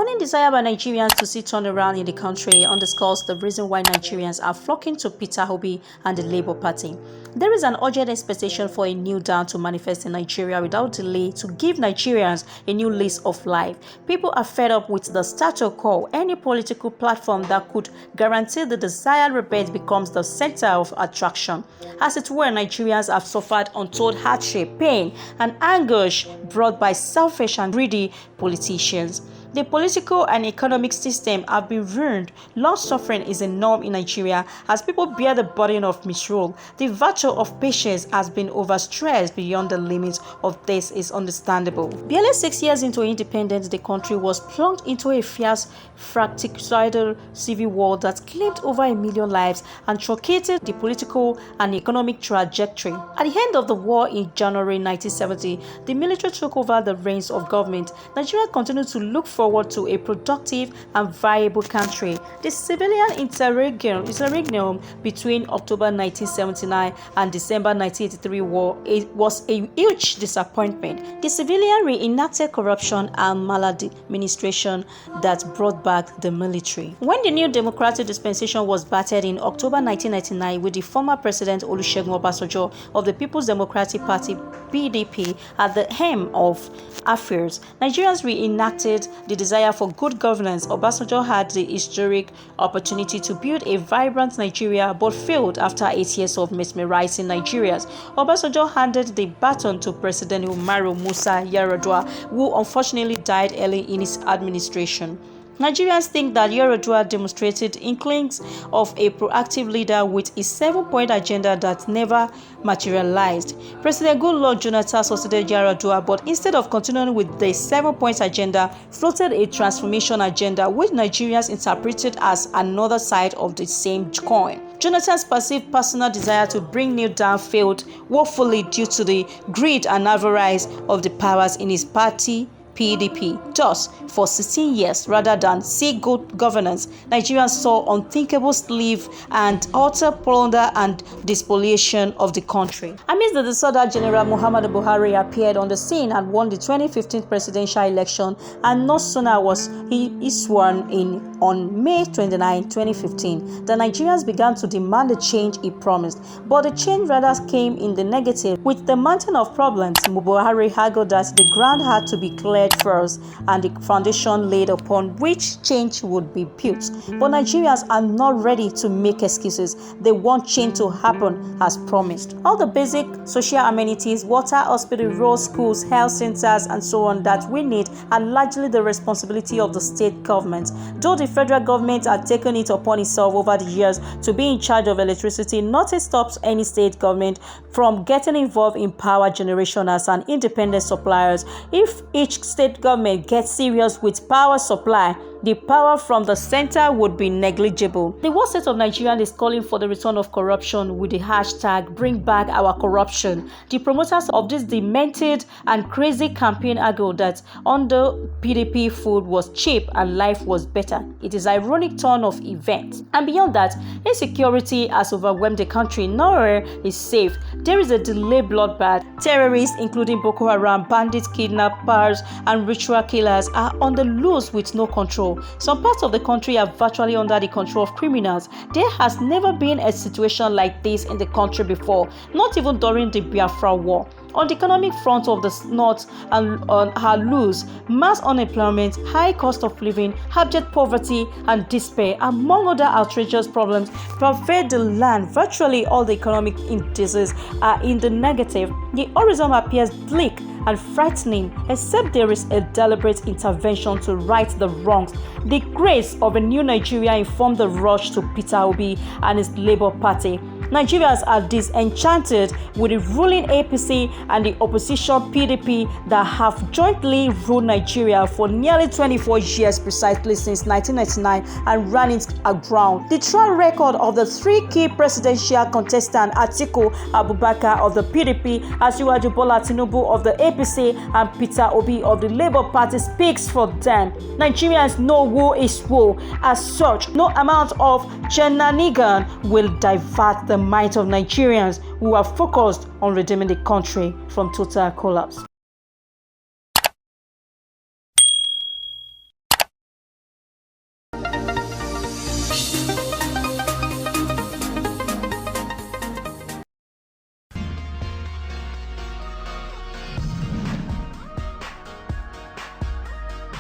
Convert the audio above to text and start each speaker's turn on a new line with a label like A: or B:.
A: burning desire by Nigerians to see turnaround in the country underscores the reason why Nigerians are flocking to Peter Obi and the Labour Party. There is an urgent expectation for a new dawn to manifest in Nigeria without delay to give Nigerians a new lease of life. People are fed up with the status quo. Any political platform that could guarantee the desired rebate becomes the center of attraction. As it were, Nigerians have suffered untold hardship, pain, and anguish brought by selfish and greedy politicians. The political and economic system have been ruined. Long suffering is a norm in Nigeria as people bear the burden of misrule. The virtue of patience has been overstressed beyond the limits of this is understandable. Barely 6 years into independence, the country was plunged into a fierce, fratricidal civil war that claimed over 1 million lives and truncated the political and economic trajectory. At the end of the war in January 1970, the military took over the reins of government. Nigeria continued to look forward to a productive and viable country. The civilian interregnum between October 1979 and December 1983 war was a huge disappointment. The civilian reenacted corruption and maladministration that brought back the military. When the new democratic dispensation was battered in October 1999 with the former President Olusegun Obasanjo of the People's Democratic Party (PDP) at the helm of affairs, Nigerians reenacted the desire for good governance. Obasanjo had the historic opportunity to build a vibrant Nigeria but failed after 8 years of mesmerizing Nigerians. Obasanjo handed the baton to President Umaru Musa Yar'Adua, who unfortunately died early in his administration. Nigerians think that Yar'Adua demonstrated inklings of a proactive leader with his 7-point agenda that never materialized. President Goodluck Jonathan succeeded Yar'Adua, but instead of continuing with the 7-point agenda, floated a transformation agenda which Nigerians interpreted as another side of the same coin. Jonathan's perceived personal desire to bring new down failed woefully due to the greed and avarice of the powers in his party PDP. Thus, for 16 years, rather than see good governance, Nigerians saw unthinkable slave and utter plunder and despoliation of the country. Amidst the disorder, General Muhammadu Buhari appeared on the scene and won the 2015 presidential election, and no sooner was he sworn in on May 29, 2015, the Nigerians began to demand the change he promised. But the change rather came in the negative. With the mountain of problems, Buhari argued that the ground had to be cleared first and the foundation laid upon which change would be built. But Nigerians are not ready to make excuses. They want change to happen as promised. All the basic social amenities, water, hospital, roads, schools, health centers, and so on that we need are largely the responsibility of the state government. Though the federal government had taken it upon itself over the years to be in charge of electricity, nothing stops any state government from getting involved in power generation as an independent suppliers. If each state government gets serious with power supply, the power from the center would be negligible. The world state of Nigeria is calling for the return of corruption with the hashtag Bring Back Our Corruption. The promoters of this demented and crazy campaign argue that under PDP food was cheap and life was better. It is an ironic turn of events. And beyond that, insecurity has overwhelmed the country. Nowhere is safe. There is a delayed bloodbath. Terrorists, including Boko Haram, bandits, kidnappers, and ritual killers, are on the loose with no control. Some parts of the country are virtually under the control of criminals. There has never been a situation like this in the country before, not even during the Biafra War. On the economic front of the North and on her loose, mass unemployment, high cost of living, abject poverty, and despair, among other outrageous problems, pervade the land. Virtually all the economic indices are in the negative. The horizon appears bleak and frightening, except there is a deliberate intervention to right the wrongs. The grace of a new Nigeria informed the rush to Peter Obi and his Labour Party. Nigerians are disenchanted with the ruling APC and the opposition PDP that have jointly ruled Nigeria for nearly 24 years precisely since 1999 and ran it aground. The track record of the three key presidential contestants, Atiku Abubakar of the PDP, Asiwaju Bola Tinubu of the APC, and Peter Obi of the Labour Party speaks for them. Nigerians know who is who. As such, no amount of shenanigans will divert the minds of Nigerians who are focused on redeeming the country from total collapse.